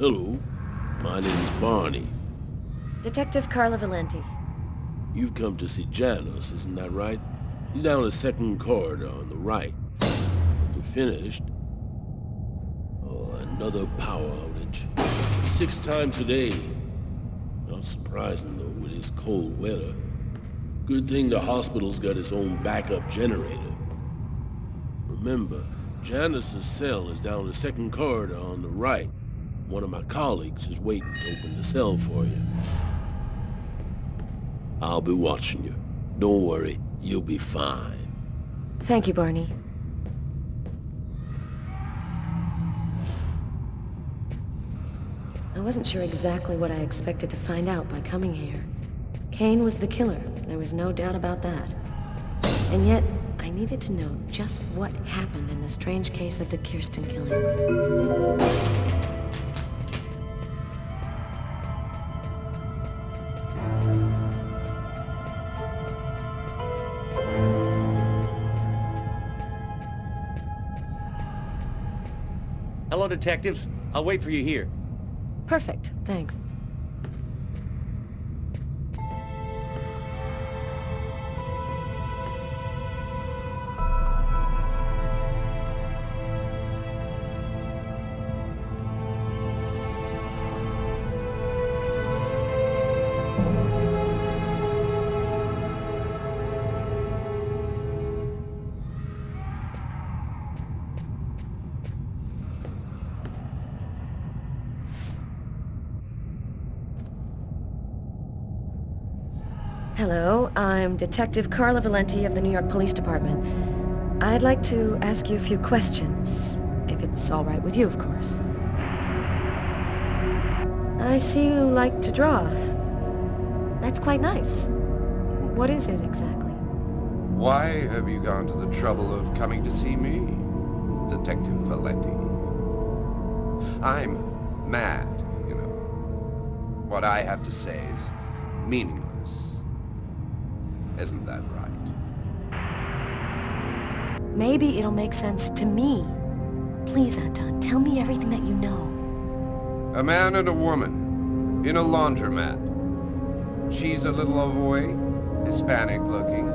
Hello, my name is Barney. Detective Carla Valenti. You've come to see Janus, isn't that right? He's down the second corridor on the right. You're finished. Oh, another power outage. It's the sixth time today. Not surprising, though, with this cold weather. Good thing the hospital's got its own backup generator. Remember, Janus's cell is down the second corridor on the right. One of my colleagues is waiting to open the cell for you. I'll be watching you. Don't worry, you'll be fine. Thank you, Barney. I wasn't sure exactly what I expected to find out by coming here. Kane was the killer, there was no doubt about that. And yet, I needed to know just what happened in the strange case of the Kirsten killings. Hello, detectives. I'll wait for you here. Perfect, thanks. Hello, I'm Detective Carla Valenti of the New York Police Department. I'd like to ask you a few questions, if it's all right with you, of course. I see you like to draw. That's quite nice. What is it exactly? Why have you gone to the trouble of coming to see me, Detective Valenti? I'm mad, you know. What I have to say is meaningless. Isn't that right? Maybe it'll make sense to me. Please, Anton, tell me everything that you know. A man and a woman in a laundromat. She's a little overweight, Hispanic looking.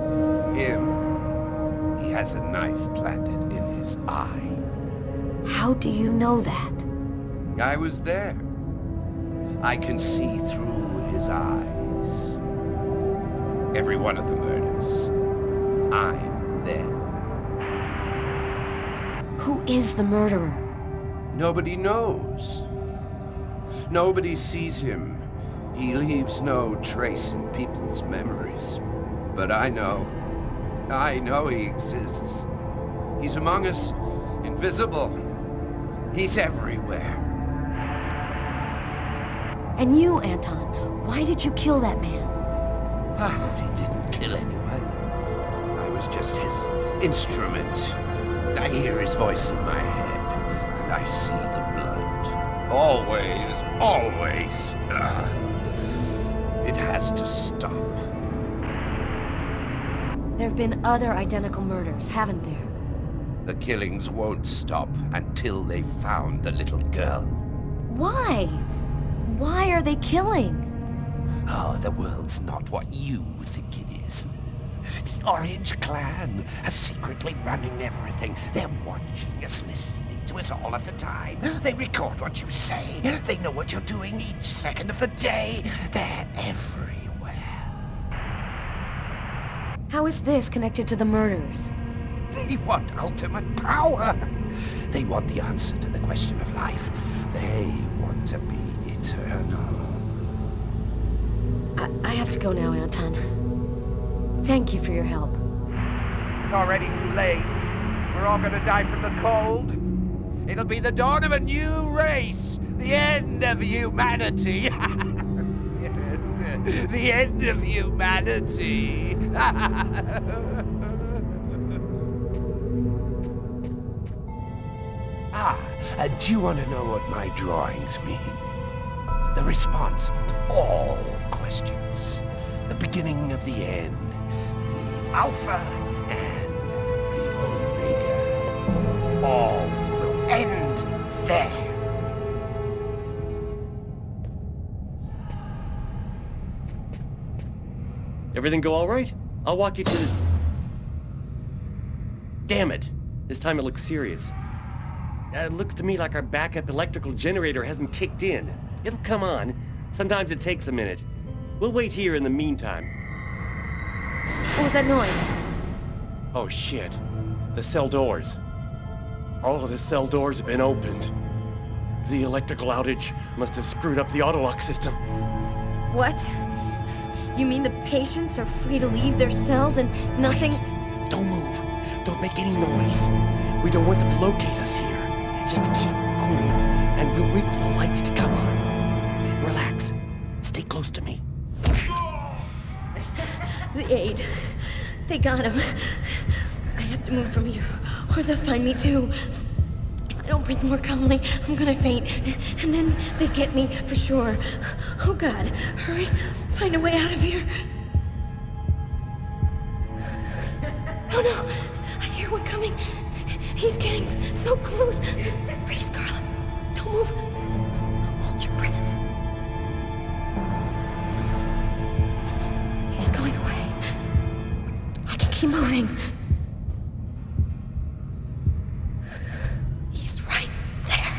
He has a knife planted in his eye. How do you know that? I was there. I can see through his eyes. Every one of the murders. I'm there. Who is the murderer? Nobody knows. Nobody sees him. He leaves no trace in people's memories. But I know. I know he exists. He's among us, invisible. He's everywhere. And you, Anton, why did you kill that man? I didn't kill anyone. I was just his instrument. I hear his voice in my head, and I see the blood. Always, always. It has to stop. There have been other identical murders, haven't there? The killings won't stop until they've found the little girl. Why? Why are they killing? Oh, the world's not what you think it is. The Orange Clan are secretly running everything. They're watching us, listening to us all of the time. They record what you say. They know what you're doing each second of the day. They're everywhere. How is this connected to the murders? They want ultimate power. They want the answer to the question of life. They want to be eternal. I have to go now, Anton. Thank you for your help. It's already too late. We're all gonna die from the cold. It'll be the dawn of a new race. The end of humanity. Yes, the end of humanity. Do you want to know what my drawings mean? The response to all questions. The beginning of the end. The Alpha and the Omega. All will end there. Everything go all right? I'll walk you to the... Damn it! This time it looks serious. It looks to me like our backup electrical generator hasn't kicked in. It'll come on. Sometimes it takes a minute. We'll wait here in the meantime. What was that noise? Oh shit. The cell doors. All of the cell doors have been opened. The electrical outage must have screwed up the autolock system. What? You mean the patients are free to leave their cells and nothing... Wait. Don't move. Don't make any noise. We don't want them to locate us here. Just keep cool, and we'll wait for the lights to come on. Relax. Stay close to me. The aide. They got him. I have to move from here, or they'll find me too. If I don't breathe more calmly, I'm gonna faint. And then they get me, for sure. Oh God, hurry. Find a way out of here. Oh no! I hear one coming. He's getting so close. Breathe, Scarlet. Don't move. Hold your breath. He's going away. I can keep moving. He's right there.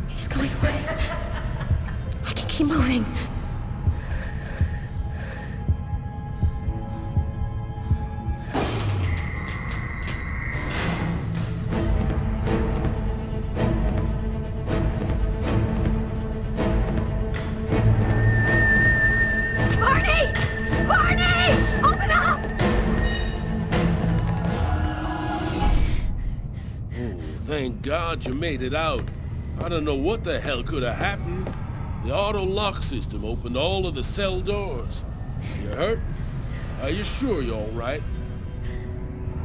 He's going away. I can keep moving. Thank God you made it out. I don't know what the hell could have happened. The auto lock system opened all of the cell doors. You hurt? Are you sure you're all right?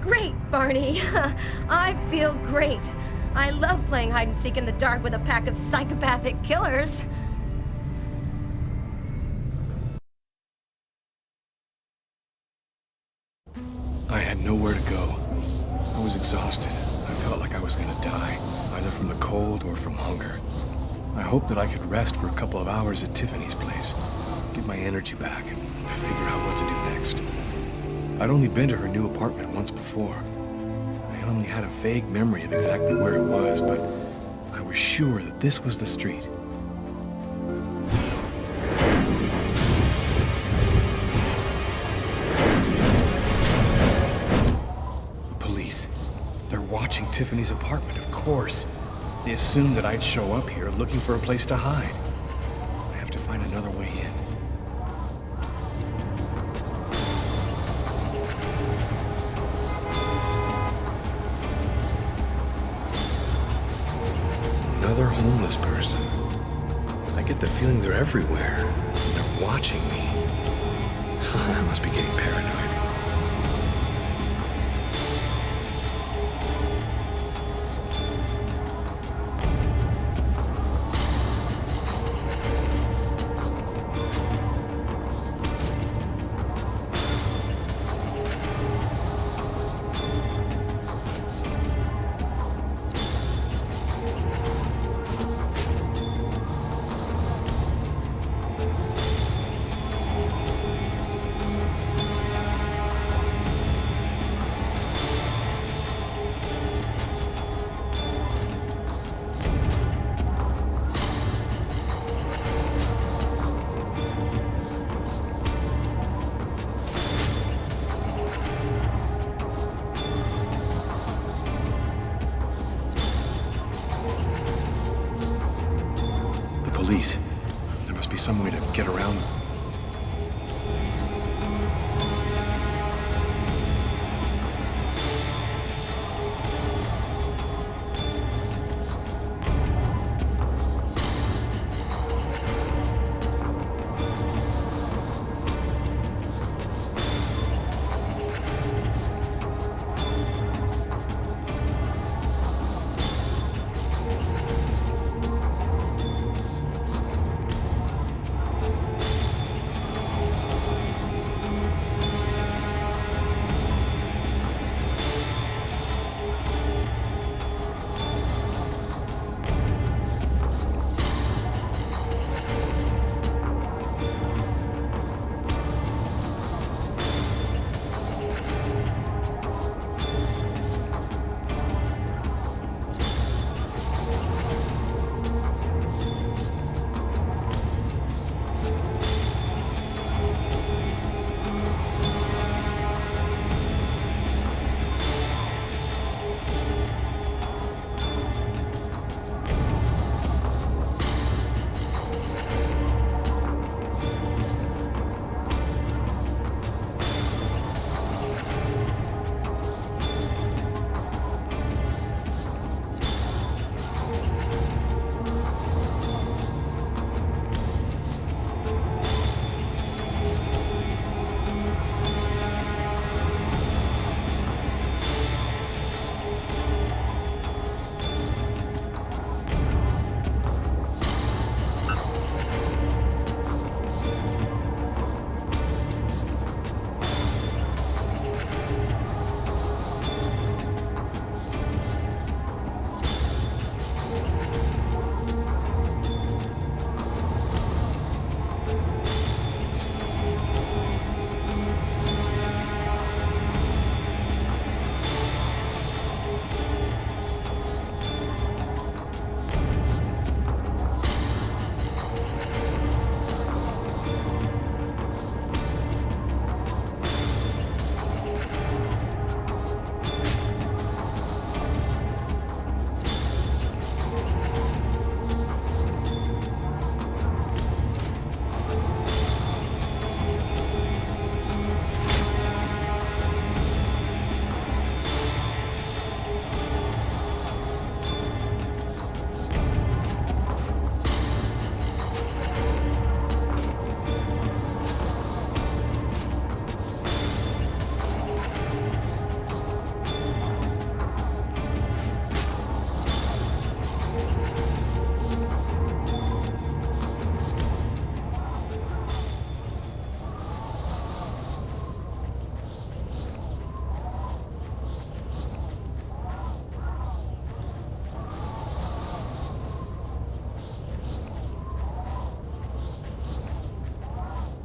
Great, Barney. I feel great. I love playing hide and seek in the dark with a pack of psychopathic killers. I had nowhere to go. I was exhausted. I felt like I was gonna die, either from the cold or from hunger. I hoped that I could rest for a couple of hours at Tiffany's place, get my energy back, and figure out what to do next. I'd only been to her new apartment once before. I only had a vague memory of exactly where it was, but I was sure that this was the street. Watching Tiffany's apartment, of course. They assumed that I'd show up here looking for a place to hide. I have to find another way in. Another homeless person. I get the feeling they're everywhere. They're watching me. I must be getting paranoid. Police. There must be some way to get around them.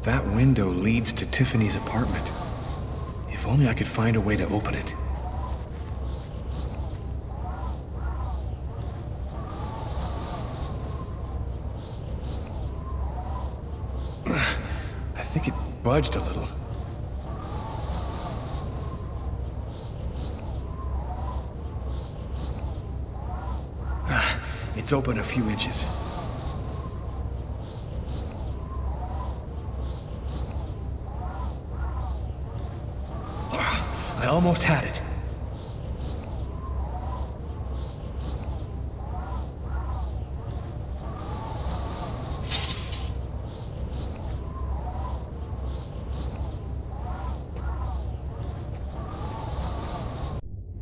That window leads to Tiffany's apartment. If only I could find a way to open it. I think it budged a little. It's open a few inches. I almost had it.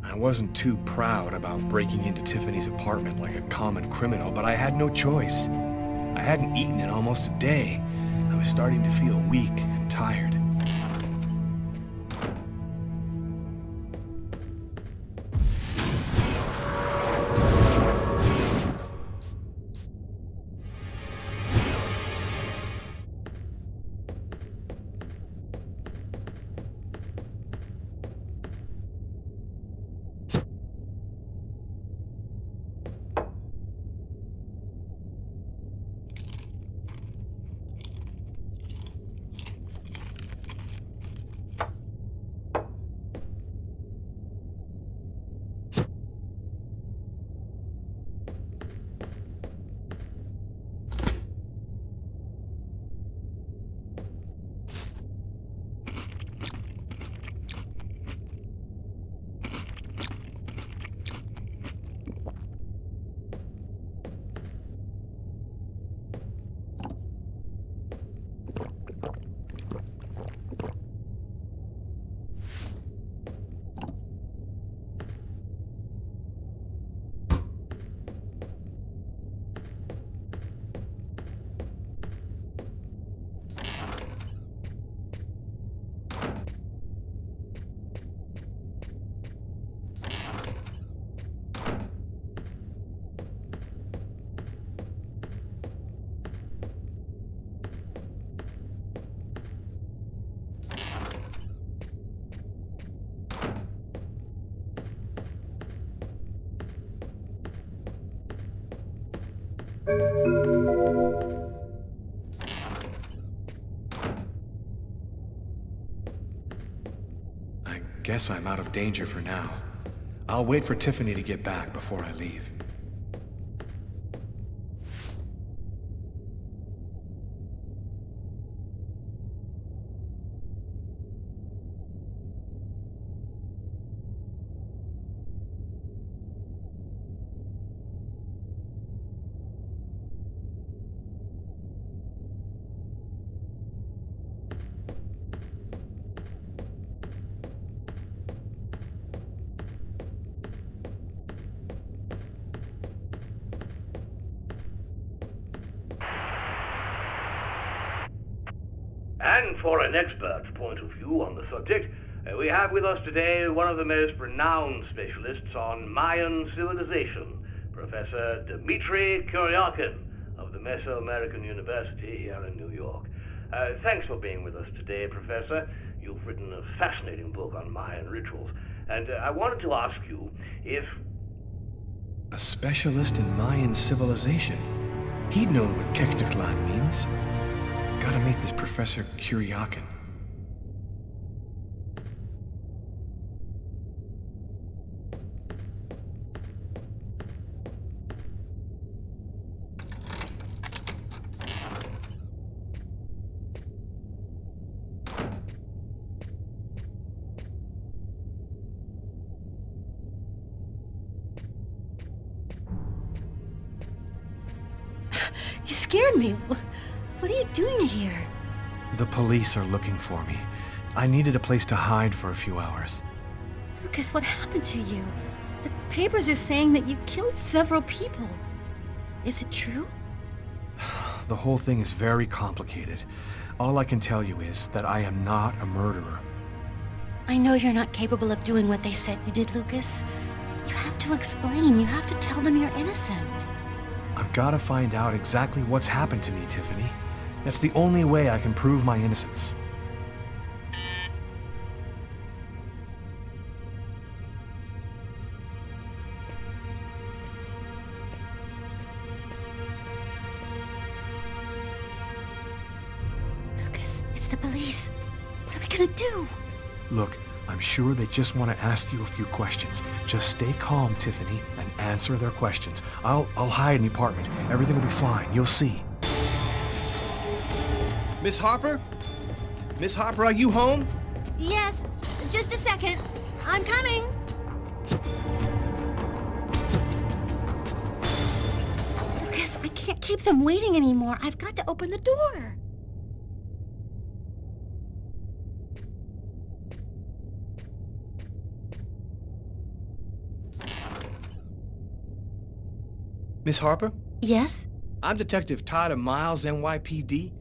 I wasn't too proud about breaking into Tiffany's apartment like a common criminal, but I had no choice. I hadn't eaten in almost a day. I was starting to feel weak and tired. I guess I'm out of danger for now. I'll wait for Tiffany to get back before I leave. And for an expert's point of view on the subject, we have with us today one of the most renowned specialists on Mayan civilization, Professor Dmitry Kuryakin of the Mesoamerican University here in New York. Thanks for being with us today, Professor. You've written a fascinating book on Mayan rituals, and I wanted to ask you if... A specialist in Mayan civilization? He'd known what Kekteklan means. Gotta meet this Professor Kuryakin. You scared me. What are you doing here? The police are looking for me. I needed a place to hide for a few hours. Lucas, what happened to you? The papers are saying that you killed several people. Is it true? The whole thing is very complicated. All I can tell you is that I am not a murderer. I know you're not capable of doing what they said you did, Lucas. You have to explain. You have to tell them you're innocent. I've got to find out exactly what's happened to me, Tiffany. That's the only way I can prove my innocence. Lucas, it's the police. What are we gonna do? Look, I'm sure they just want to ask you a few questions. Just stay calm, Tiffany, and answer their questions. I'll hide in the apartment. Everything will be fine. You'll see. Miss Harper? Miss Harper, are you home? Yes, just a second. I'm coming. Lucas, I can't keep them waiting anymore. I've got to open the door. Miss Harper? Yes? I'm Detective Tyler Miles, NYPD.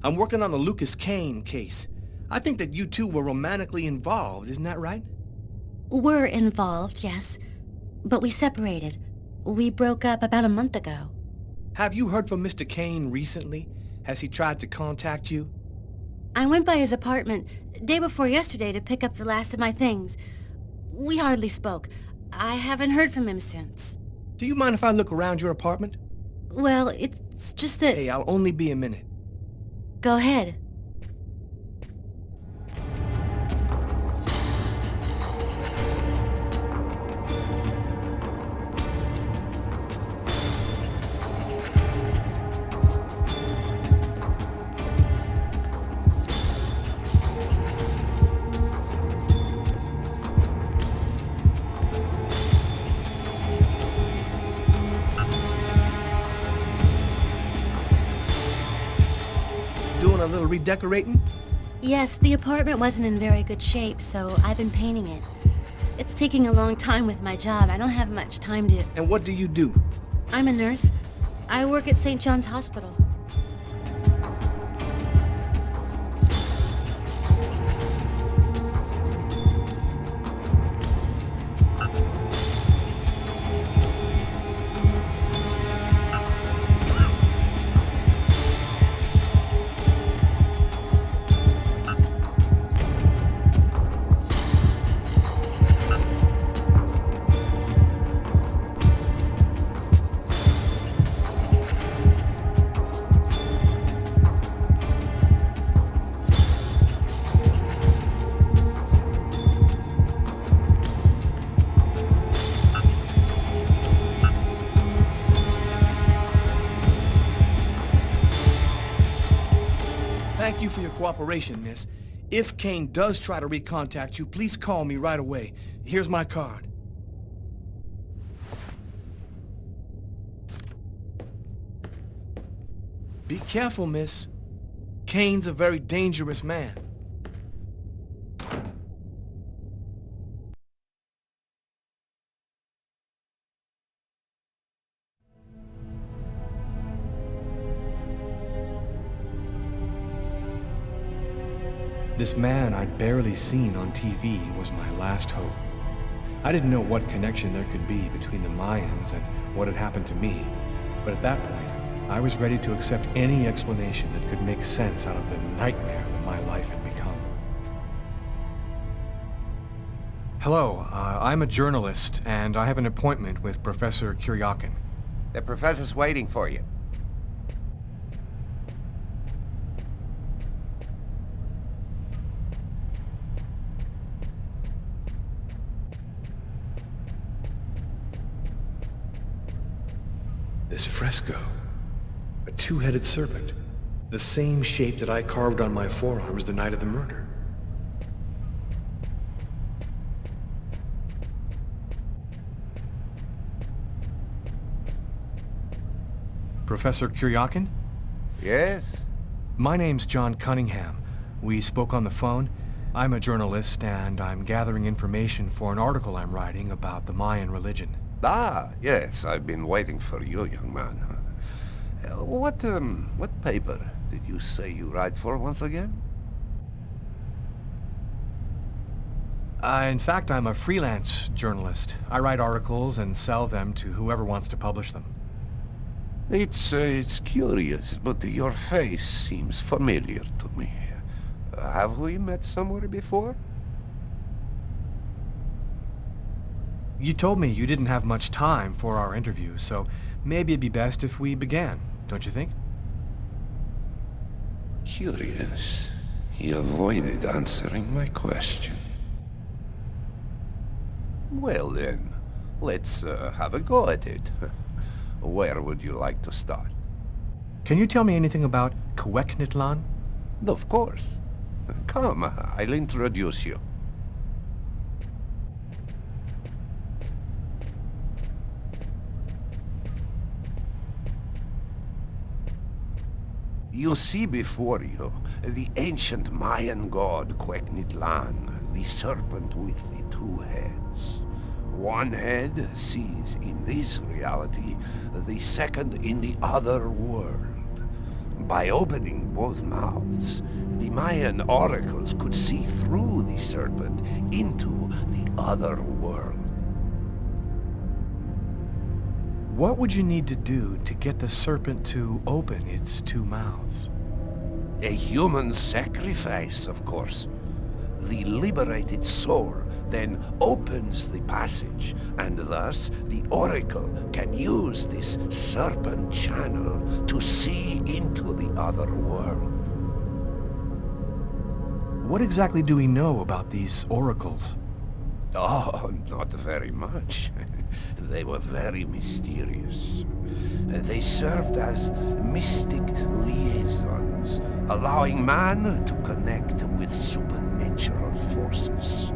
I'm working on the Lucas Kane case. I think that you two were romantically involved, isn't that right? We're involved, yes. But we separated. We broke up about a month ago. Have you heard from Mr. Kane recently? Has he tried to contact you? I went by his apartment day before yesterday to pick up the last of my things. We hardly spoke. I haven't heard from him since. Do you mind if I look around your apartment? Well, it's just that... Hey, I'll only be a minute. Go ahead. Doing a little redecorating? Yes, the apartment wasn't in very good shape, so I've been painting it. It's taking a long time with my job. I don't have much time to... And what do you do? I'm a nurse. I work at St. John's Hospital. Thank you for your cooperation, miss. If Kane does try to recontact you, please call me right away. Here's my card. Be careful, miss. Kane's a very dangerous man. This man I'd barely seen on TV was my last hope. I didn't know what connection there could be between the Mayans and what had happened to me, but at that point, I was ready to accept any explanation that could make sense out of the nightmare that my life had become. Hello, I'm a journalist, and I have an appointment with Professor Kuryakin. The professor's waiting for you. This fresco, a two-headed serpent, the same shape that I carved on my forearms the night of the murder. Professor Kuryakin? Yes? My name's John Cunningham. We spoke on the phone. I'm a journalist, and I'm gathering information for an article I'm writing about the Mayan religion. Ah, yes, I've been waiting for you, young man. What paper did you say you write for once again? In fact, I'm a freelance journalist. I write articles and sell them to whoever wants to publish them. It's curious, but your face seems familiar to me. Have we met somewhere before? You told me you didn't have much time for our interview, so maybe it'd be best if we began, don't you think? Curious. He avoided answering my question. Well then, let's have a go at it. Where would you like to start? Can you tell me anything about Kweknitlan? Of course. Come, I'll introduce you. You see before you the ancient Mayan god Kweknitlan, the serpent with the two heads. One head sees in this reality, the second in the other world. By opening both mouths, the Mayan oracles could see through the serpent into the other world. What would you need to do to get the serpent to open its two mouths? A human sacrifice, of course. The liberated soul then opens the passage, and thus the Oracle can use this serpent channel to see into the other world. What exactly do we know about these oracles? Oh, not very much. They were very mysterious. They served as mystic liaisons, allowing man to connect with supernatural forces.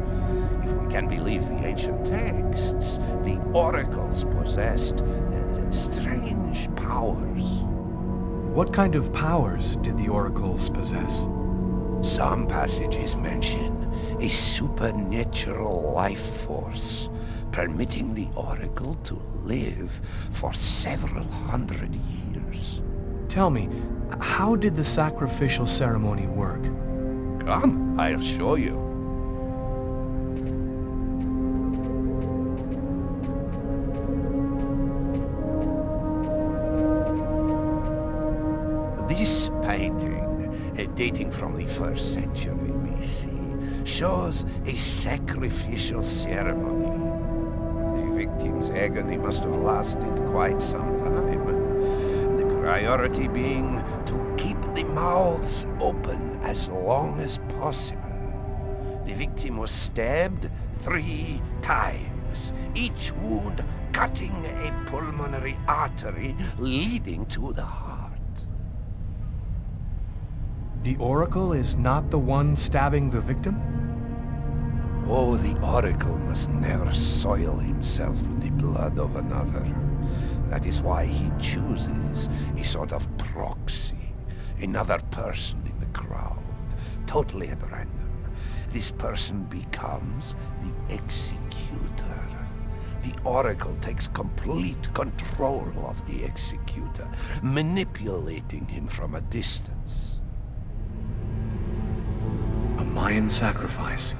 If we can believe the ancient texts, the oracles possessed strange powers. What kind of powers did the oracles possess? Some passages mention a supernatural life force, permitting the Oracle to live for several hundred years. Tell me, how did the sacrificial ceremony work? Come, I'll show you. This painting, dating from the 1st century BC, shows a sacrificial ceremony. The victim's agony must have lasted quite some time. The priority being to keep the mouths open as long as possible. The victim was stabbed 3 times, each wound cutting a pulmonary artery leading to the heart. The Oracle is not the one stabbing the victim? Oh, the Oracle must never soil himself with the blood of another. That is why he chooses a sort of proxy, another person in the crowd, totally at random. This person becomes the executor. The Oracle takes complete control of the executor, manipulating him from a distance. A Mayan sacrifice.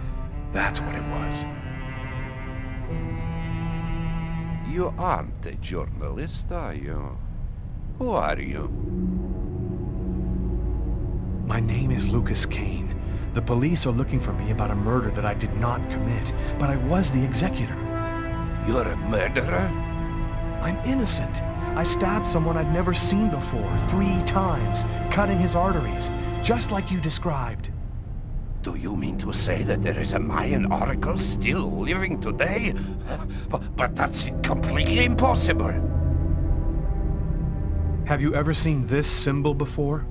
That's what it was. You aren't a journalist, are you? Who are you? My name is Lucas Kane. The police are looking for me about a murder that I did not commit, but I was the executor. You're a murderer? I'm innocent. I stabbed someone I'd never seen before 3 times, cutting his arteries, just like you described. Do you mean to say that there is a Mayan oracle still living today? But that's completely impossible. Have you ever seen this symbol before?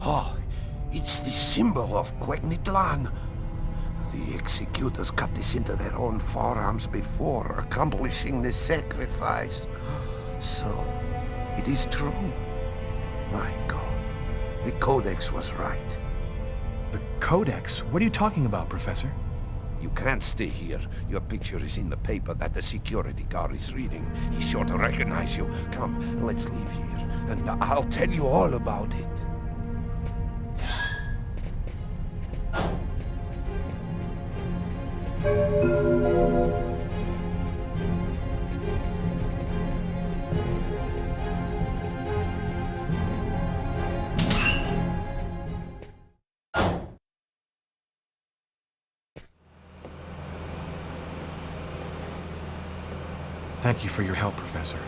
Oh, it's the symbol of Kweknitlan. The executors cut this into their own forearms before accomplishing the sacrifice. So, it is true. My God, the Codex was right. The Codex? What are you talking about, Professor? You can't stay here. Your picture is in the paper that the security guard is reading. He's sure to recognize you. Come, let's leave here, and I'll tell you all about it. Thank you for your help, Professor.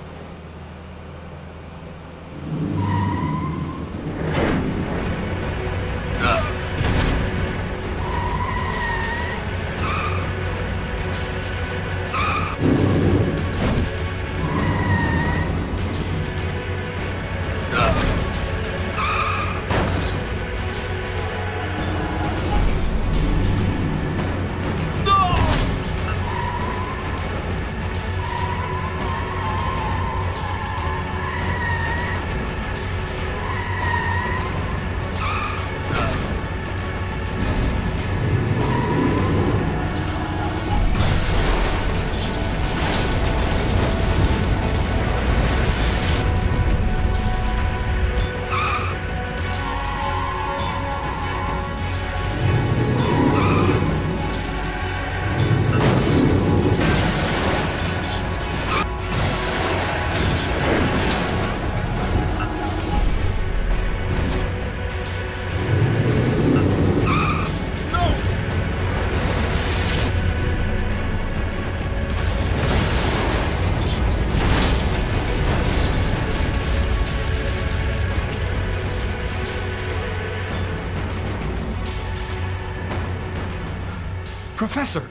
Professor!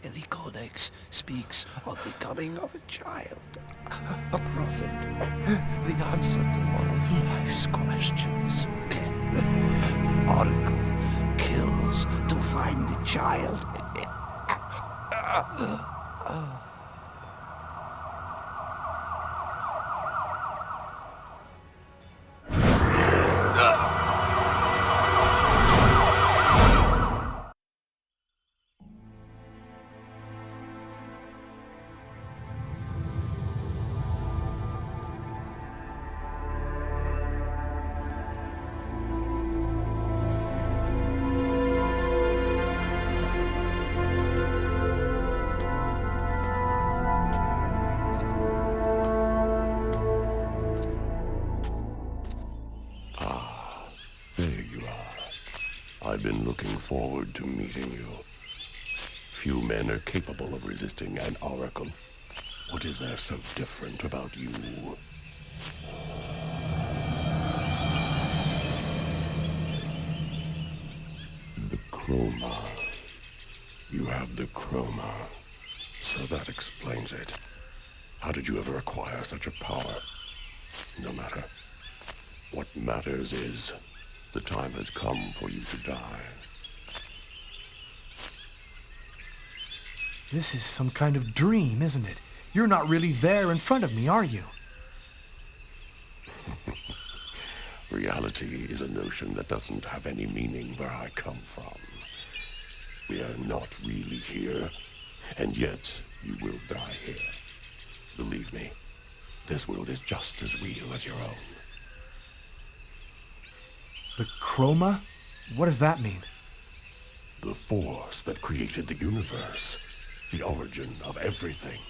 The Codex speaks of the coming of a child, a prophet, the answer to all of life's questions. The Oracle kills to find the child. I've been looking forward to meeting you. Few men are capable of resisting an oracle. What is there so different about you? The chroma. You have the chroma. So that explains it. How did you ever acquire such a power? No matter. What matters is, the time has come for you to die. This is some kind of dream, isn't it? You're not really there in front of me, are you? Reality is a notion that doesn't have any meaning where I come from. We are not really here, and yet you will die here. Believe me, this world is just as real as your own. The chroma? What does that mean? The force that created the universe. The origin of everything.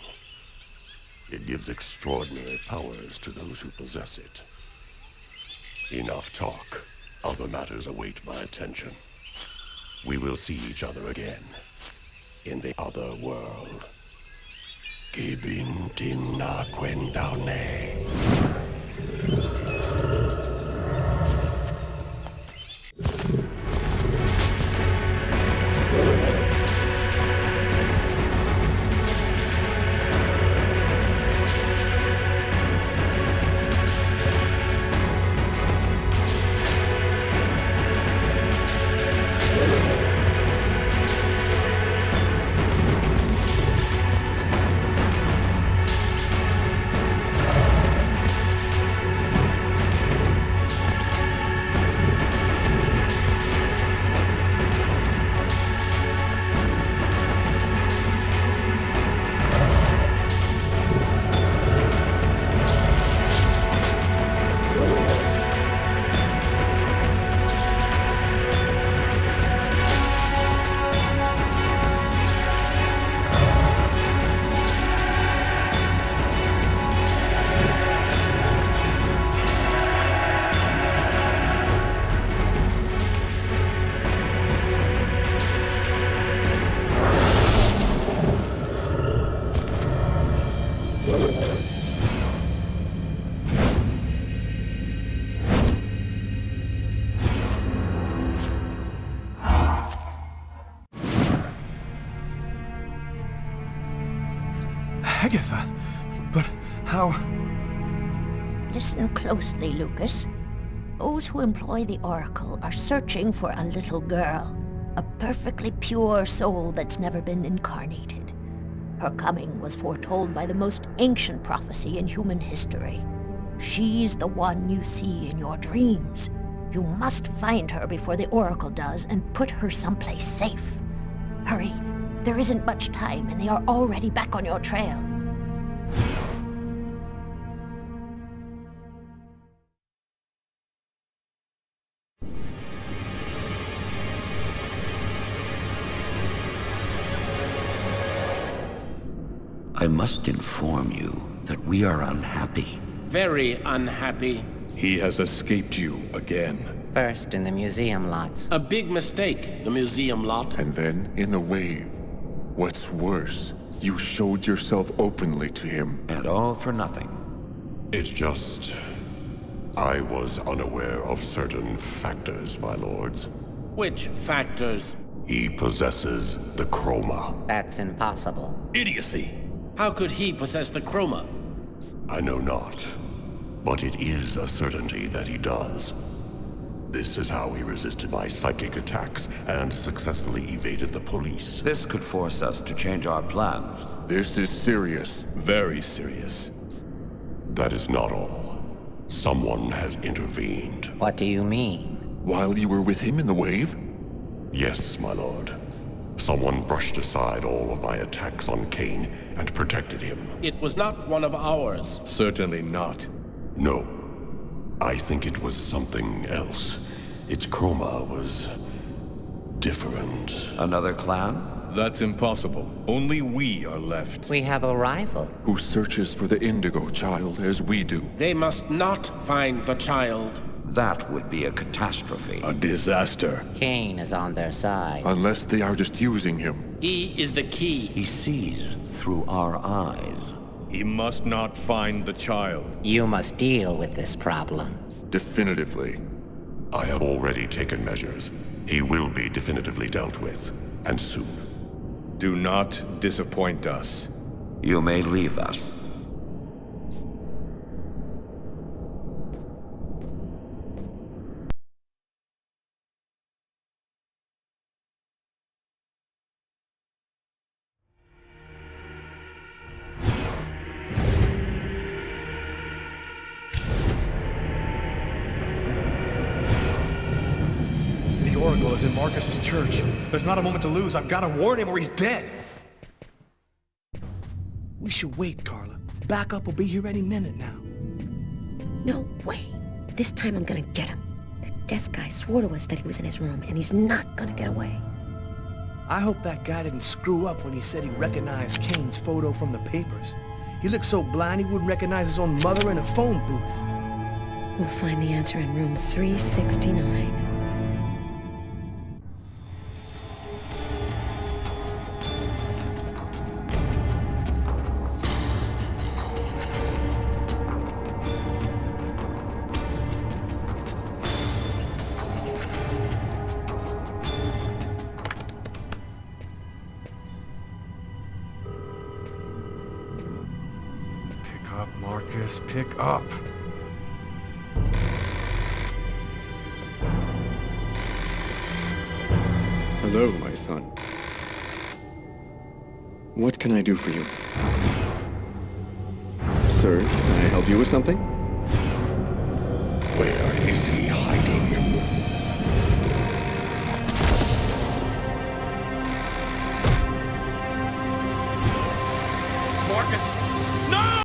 It gives extraordinary powers to those who possess it. Enough talk. Other matters await my attention. We will see each other again. In the other world. Gibin dinna quendaune. Agatha! But how... Listen closely, Lucas. Those who employ the Oracle are searching for a little girl. A perfectly pure soul that's never been incarnated. Her coming was foretold by the most ancient prophecy in human history. She's the one you see in your dreams. You must find her before the Oracle does and put her someplace safe. Hurry. There isn't much time and they are already back on your trail. I must inform you that we are unhappy. Very unhappy. He has escaped you again. First in the museum lot. A big mistake, the museum lot. And then in the wave. What's worse, you showed yourself openly to him. And all for nothing. It's just... I was unaware of certain factors, my lords. Which factors? He possesses the chroma. That's impossible. Idiocy! How could he possess the chroma? I know not, but it is a certainty that he does. This is how he resisted my psychic attacks and successfully evaded the police. This could force us to change our plans. This is serious. Very serious. That is not all. Someone has intervened. What do you mean? While you were with him in the wave? Yes, my lord. Someone brushed aside all of my attacks on Kane and protected him. It was not one of ours. Certainly not. No. I think it was something else. Its chroma was... different. Another clan? That's impossible. Only we are left. We have a rival. Who searches for the Indigo child as we do. They must not find the child. That would be a catastrophe. A disaster. Kane is on their side. Unless they are just using him. He is the key. He sees through our eyes. He must not find the child. You must deal with this problem. Definitively. I have already taken measures. He will be definitively dealt with, and soon. Do not disappoint us. You may leave us. The Oracle is in Marcus's church. There's not a moment to lose. I've got to warn him or he's dead. We should wait, Carla. Backup will be here any minute now. No way. This time I'm gonna get him. The desk guy swore to us that he was in his room, and he's not gonna get away. I hope that guy didn't screw up when he said he recognized Kane's photo from the papers. He looked so blind he wouldn't recognize his own mother in a phone booth. We'll find the answer in room 369. Pick up, Marcus. Pick up. Hello, my son. What can I do for you? Sir, can I help you with something? Where is he hiding?